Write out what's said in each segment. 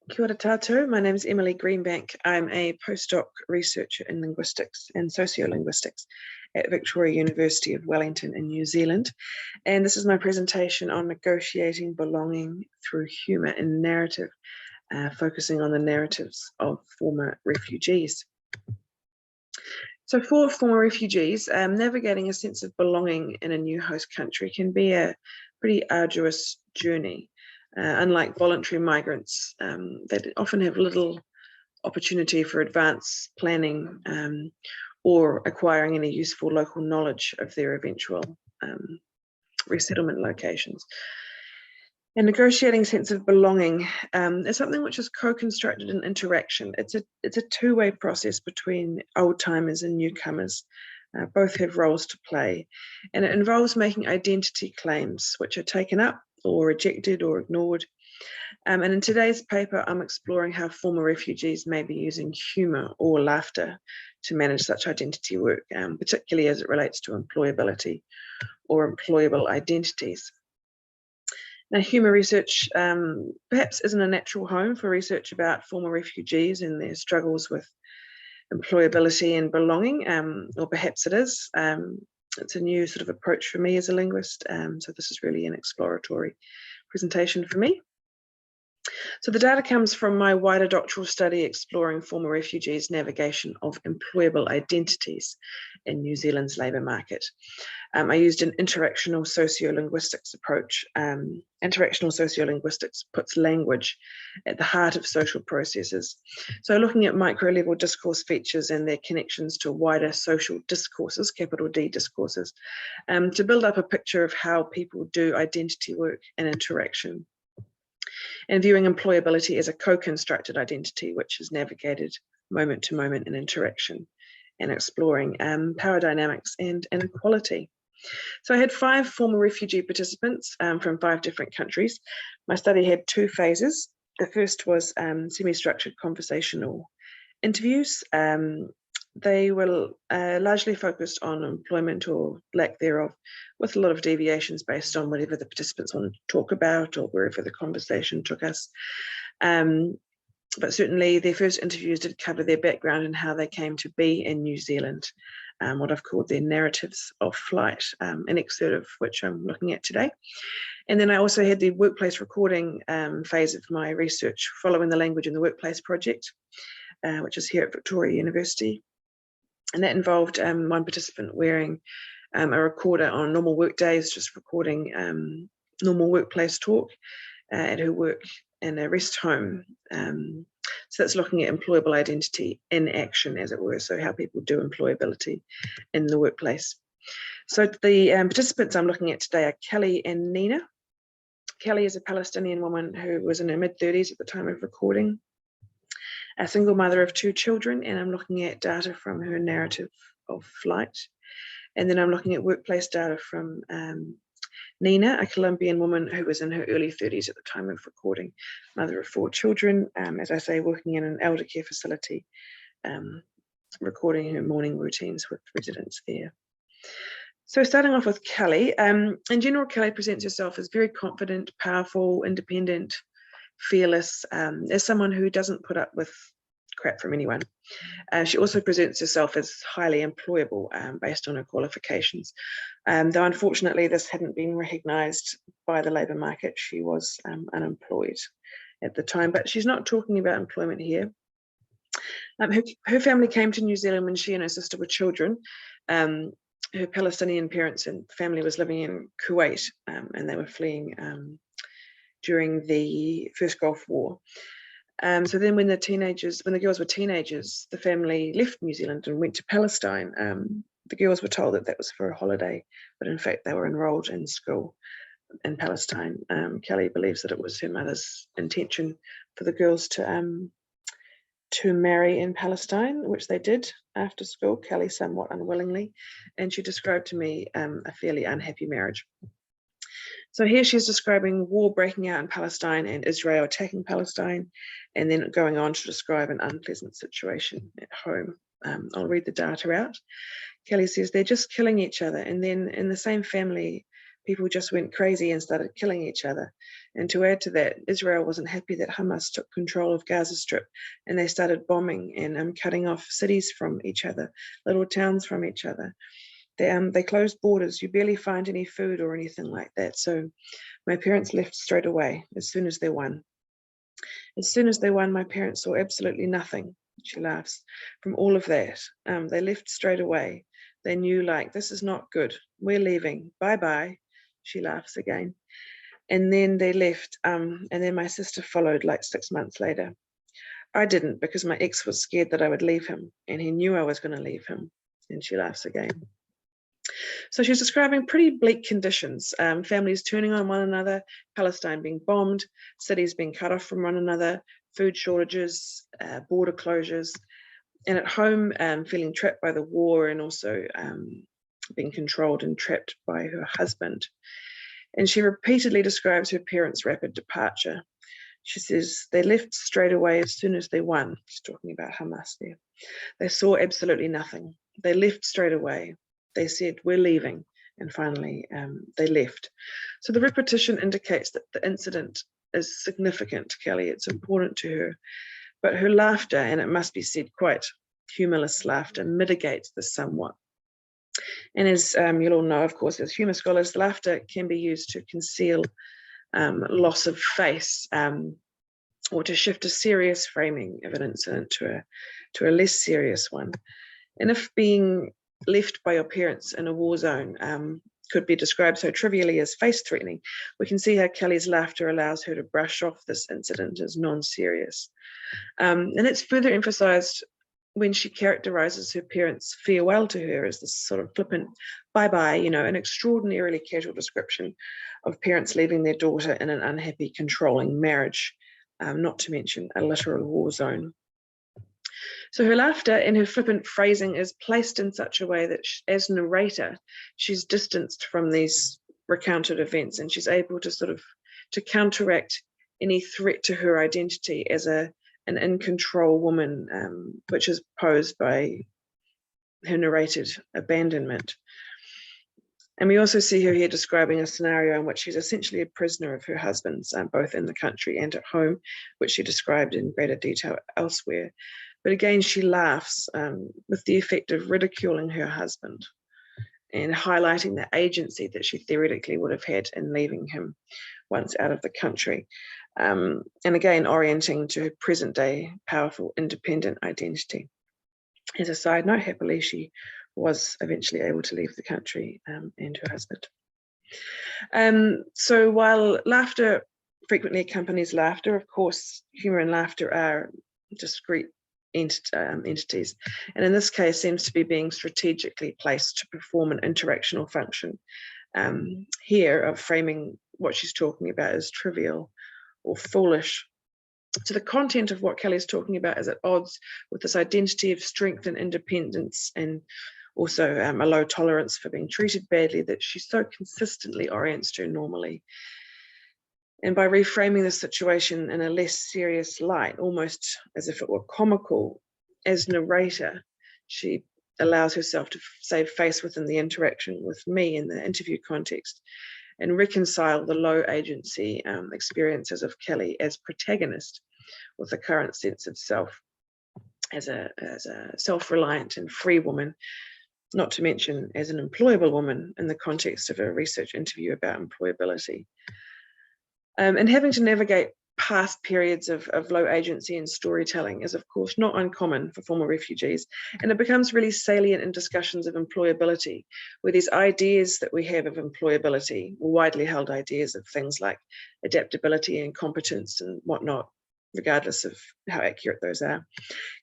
Kia ora tātou. My name is Emily Greenbank. I'm a postdoc researcher in linguistics and sociolinguistics at Victoria University of Wellington in New Zealand. And this is my presentation on negotiating belonging through humour and narrative, focusing on the narratives of former refugees. So for former refugees, navigating a sense of belonging in a new host country can be a pretty arduous journey. Unlike voluntary migrants, they often have little opportunity for advanced planning or acquiring any useful local knowledge of their eventual resettlement locations. And negotiating sense of belonging is something which is co-constructed in interaction. It's a two-way process between old-timers and newcomers. Both have roles to play, and it involves making identity claims which are taken up or rejected or ignored. And in today's paper, I'm exploring how former refugees may be using humour or laughter to manage such identity work, particularly as it relates to employability or employable identities. Now, humour research perhaps isn't a natural home for research about former refugees and their struggles with employability and belonging, or perhaps it is. It's a new sort of approach for me as a linguist, so this is really an exploratory presentation for me. So the data comes from my wider doctoral study exploring former refugees' navigation of employable identities in New Zealand's labour market. I used an interactional sociolinguistics approach. Interactional sociolinguistics puts language at the heart of social processes. So looking at micro-level discourse features and their connections to wider social discourses, capital D discourses, to build up a picture of how people do identity work and interaction. And viewing employability as a co-constructed identity, which is navigated moment to moment in interaction, and exploring power dynamics and inequality. So I had 5 former refugee participants from 5 different countries. My study had 2 phases. The first was semi-structured conversational interviews. They were largely focused on employment or lack thereof, with a lot of deviations based on whatever the participants wanted to talk about or wherever the conversation took us. But certainly their first interviews did cover their background and how they came to be in New Zealand, what I've called their narratives of flight, an excerpt of which I'm looking at today. And then I also had the workplace recording phase of my research following the Language in the Workplace project, which is here at Victoria University. And that involved one participant wearing a recorder on normal work days, just recording normal workplace talk at her work in a rest home. So that's looking at employable identity in action, as it were, so how people do employability in the workplace. So the participants I'm looking at today are Kelly and Nina. Kelly is a Palestinian woman who was in her mid-30s at the time of recording, a single mother of 2 children, and I'm looking at data from her narrative of flight. And then I'm looking at workplace data from Nina, a Colombian woman who was in her early 30s at the time of recording, mother of 4 children, as I say, working in an elder care facility, recording her morning routines with residents there. So starting off with Kelly, in general, Kelly presents herself as very confident, powerful, independent, fearless, as someone who doesn't put up with crap from anyone. She also presents herself as highly employable based on her qualifications. Though unfortunately this hadn't been recognised by the labour market, she was unemployed at the time, but she's not talking about employment here. Her family came to New Zealand when she and her sister were children. Her Palestinian parents and family was living in Kuwait, and they were fleeing during the First Gulf War. So then when the girls were teenagers, the family left New Zealand and went to Palestine. The girls were told that that was for a holiday, but in fact they were enrolled in school in Palestine. Kelly believes that it was her mother's intention for the girls to marry in Palestine, which they did after school, Kelly somewhat unwillingly, and she described to me a fairly unhappy marriage. So here she's describing war breaking out in Palestine and Israel attacking Palestine, and then going on to describe an unpleasant situation at home. I'll read the data out. Kelly says they're just killing each other, and then in the same family, people just went crazy and started killing each other. And to add to that, Israel wasn't happy that Hamas took control of Gaza Strip, and they started bombing and cutting off cities from each other, little towns from each other. They closed borders. You barely find any food or anything like that. So my parents left straight away as soon as they won. As soon as they won, my parents saw absolutely nothing, she laughs, from all of that. They left straight away. They knew, like, this is not good. We're leaving. Bye-bye, she laughs again. And then they left, and then my sister followed like 6 months later. I didn't, because my ex was scared that I would leave him, and he knew I was going to leave him. And she laughs again. So she's describing pretty bleak conditions, families turning on one another, Palestine being bombed, cities being cut off from one another, food shortages, border closures, and at home feeling trapped by the war and also being controlled and trapped by her husband. And she repeatedly describes her parents' rapid departure. She says, they left straight away as soon as they won. She's talking about Hamas there. They saw absolutely nothing. They left straight away. They said, we're leaving. And finally, they left. So the repetition indicates that the incident is significant to Kelly. It's important to her. But her laughter, and it must be said, quite humorless laughter, mitigates this somewhat. And as you'll all know, of course, as humour scholars, laughter can be used to conceal loss of face or to shift a serious framing of an incident to a less serious one. And if being left by your parents in a war zone could be described so trivially as face-threatening, we can see how Kelly's laughter allows her to brush off this incident as non-serious. And it's further emphasised when she characterises her parents' farewell to her as this sort of flippant bye-bye, you know, an extraordinarily casual description of parents leaving their daughter in an unhappy, controlling marriage, not to mention a literal war zone. So her laughter and her flippant phrasing is placed in such a way that as narrator, she's distanced from these recounted events, and she's able to sort of to counteract any threat to her identity as an in control woman, which is posed by her narrated abandonment. And we also see her here describing a scenario in which she's essentially a prisoner of her husband's, both in the country and at home, which she described in greater detail elsewhere. But again, she laughs with the effect of ridiculing her husband and highlighting the agency that she theoretically would have had in leaving him once out of the country. And again, orienting to her present day powerful independent identity. As a side note, happily, she was eventually able to leave the country and her husband. So while laughter frequently accompanies laughter, of course, humour and laughter are discrete entities, and in this case seems to be being strategically placed to perform an interactional function here of framing what she's talking about as trivial or foolish. So the content of what Kelly's talking about is at odds with this identity of strength and independence, and also a low tolerance for being treated badly that she so consistently orients to normally. And by reframing the situation in a less serious light, almost as if it were comical, as narrator, she allows herself to save face within the interaction with me in the interview context and reconcile the low agency experiences of Kelly as protagonist with the current sense of self as a self-reliant and free woman, not to mention as an employable woman in the context of a research interview about employability. And having to navigate past periods of low agency and storytelling is, of course, not uncommon for former refugees. And it becomes really salient in discussions of employability, where these ideas that we have of employability, widely held ideas of things like adaptability and competence and whatnot, regardless of how accurate those are,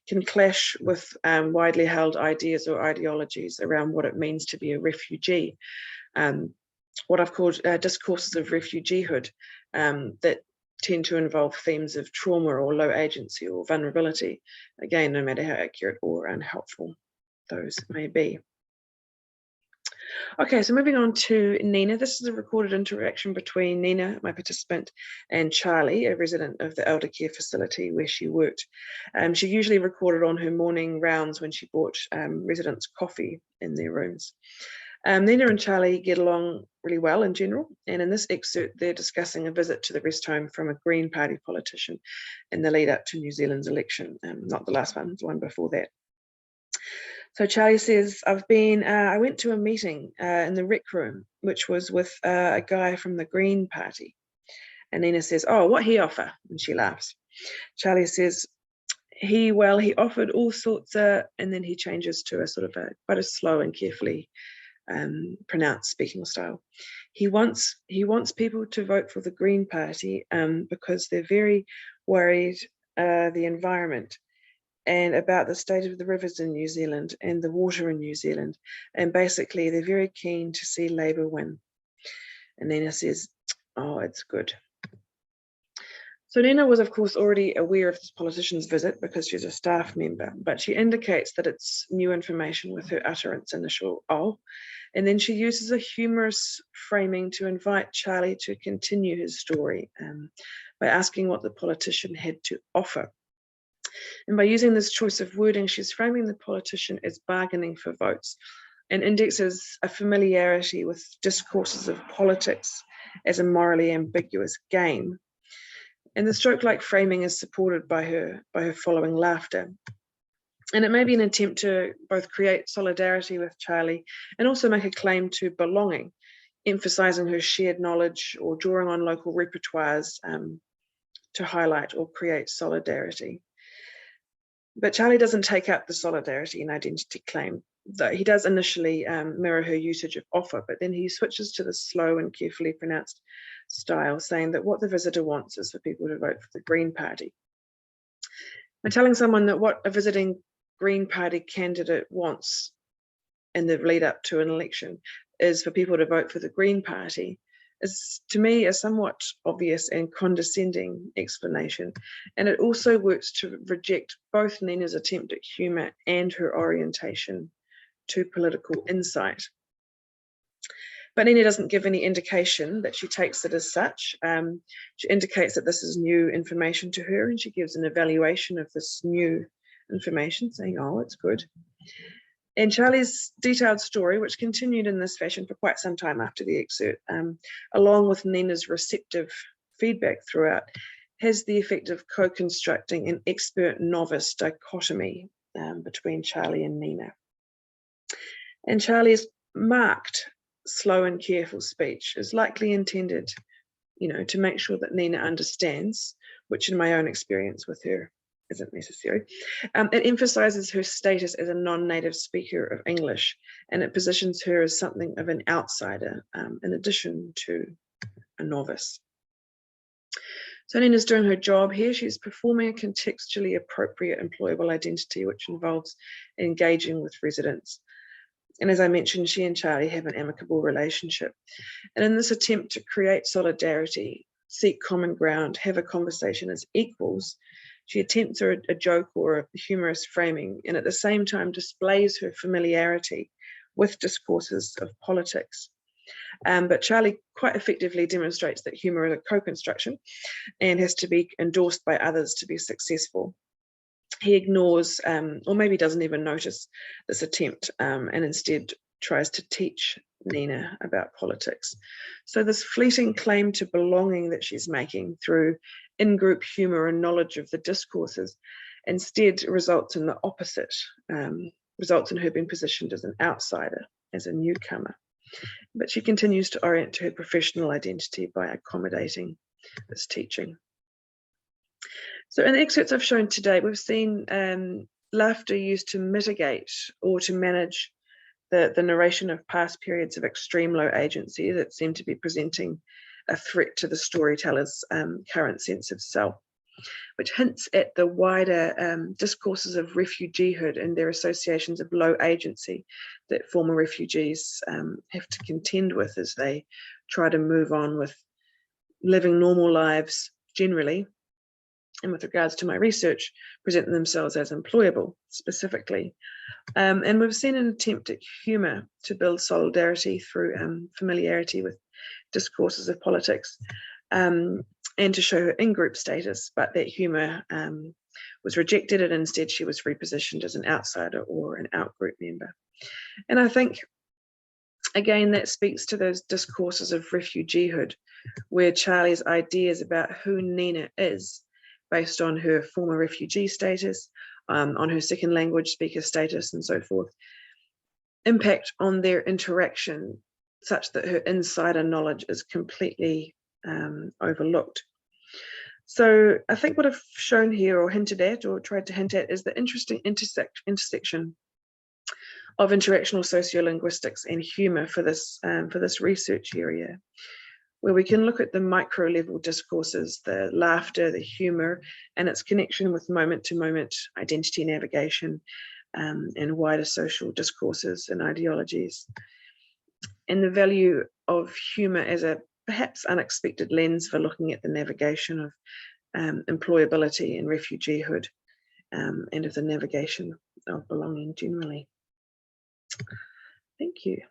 can clash with widely held ideas or ideologies around what it means to be a refugee. What I've called discourses of refugeehood that tend to involve themes of trauma or low agency or vulnerability, again, no matter how accurate or unhelpful those may be. Okay, so moving on to Nina. This is a recorded interaction between Nina, my participant, and Charlie, a resident of the elder care facility where she worked. She usually recorded on her morning rounds when she bought residents coffee in their rooms. Nina and Charlie get along really well in general. And in this excerpt, they're discussing a visit to the rest home from a Green Party politician in the lead up to New Zealand's election, not the last one, the one before that. So Charlie says, I went to a meeting in the rec room, which was with a guy from the Green Party. And Nina says, oh, what he offer? And she laughs. Charlie says, he offered all sorts of, and then he changes to a sort of quite a slow and carefully pronounced speaking style. He wants people to vote for the Green Party because they're very worried the environment and about the state of the rivers in New Zealand and the water in New Zealand. And basically, they're very keen to see Labour win. And Nina says, oh, it's good. So Nina was, of course, already aware of this politician's visit because she's a staff member, but she indicates that it's new information with her utterance initial "oh," and then she uses a humorous framing to invite Charlie to continue his story by asking what the politician had to offer. And by using this choice of wording, she's framing the politician as bargaining for votes and indexes a familiarity with discourses of politics as a morally ambiguous game. And the stroke-like framing is supported by her following laughter. And it may be an attempt to both create solidarity with Charlie and also make a claim to belonging, emphasizing her shared knowledge or drawing on local repertoires to highlight or create solidarity. But Charlie doesn't take up the solidarity and identity claim, though he does initially mirror her usage of offer, but then he switches to the slow and carefully pronounced style, saying that what the visitor wants is for people to vote for the Green Party. And telling someone that what a visiting Green Party candidate wants in the lead up to an election is for people to vote for the Green Party is, to me, a somewhat obvious and condescending explanation. And it also works to reject both Nina's attempt at humour and her orientation to political insight. But Nina doesn't give any indication that she takes it as such. She indicates that this is new information to her, and she gives an evaluation of this new information, saying, oh, it's good. And Charlie's detailed story, which continued in this fashion for quite some time after the excerpt, along with Nina's receptive feedback throughout, has the effect of co-constructing an expert-novice dichotomy between Charlie and Nina. And Charlie's marked, slow and careful speech is likely intended, to make sure that Nina understands, which in my own experience with her isn't necessary. It emphasizes her status as a non-native speaker of English, and it positions her as something of an outsider, in addition to a novice. So Nina's doing her job here. She's performing a contextually appropriate employable identity, which involves engaging with residents. And as I mentioned, she and Charlie have an amicable relationship. And in this attempt to create solidarity, seek common ground, have a conversation as equals, she attempts a joke or a humorous framing, and at the same time displays her familiarity with discourses of politics. But Charlie quite effectively demonstrates that humour is a co-construction and has to be endorsed by others to be successful. He ignores, or maybe doesn't even notice this attempt, and instead tries to teach Nina about politics. So this fleeting claim to belonging that she's making through in-group humour and knowledge of the discourses instead results in the opposite, results in her being positioned as an outsider, as a newcomer. But she continues to orient to her professional identity by accommodating this teaching. So in the excerpts I've shown today, we've seen laughter used to mitigate or to manage the narration of past periods of extreme low agency that seem to be presenting a threat to the storyteller's current sense of self, which hints at the wider discourses of refugeehood and their associations of low agency that former refugees have to contend with as they try to move on with living normal lives generally, and with regards to my research, present themselves as employable specifically. And we've seen an attempt at humour to build solidarity through familiarity with discourses of politics, and to show her in-group status, but that humour was rejected, and instead she was repositioned as an outsider or an out-group member. And I think Again, that speaks to those discourses of refugeehood, where Charlie's ideas about who Nina is, based on her former refugee status, on her second language speaker status, and so forth, impact on their interaction such that her insider knowledge is completely overlooked. So I think what I've shown here, or hinted at, or tried to hint at, is the interesting intersection of interactional sociolinguistics and humour for this research area, where we can look at the micro level discourses, the laughter, the humour, and its connection with moment-to-moment identity navigation and wider social discourses and ideologies, and the value of humour as a perhaps unexpected lens for looking at the navigation of employability and refugeehood, and of the navigation of belonging generally. Thank you.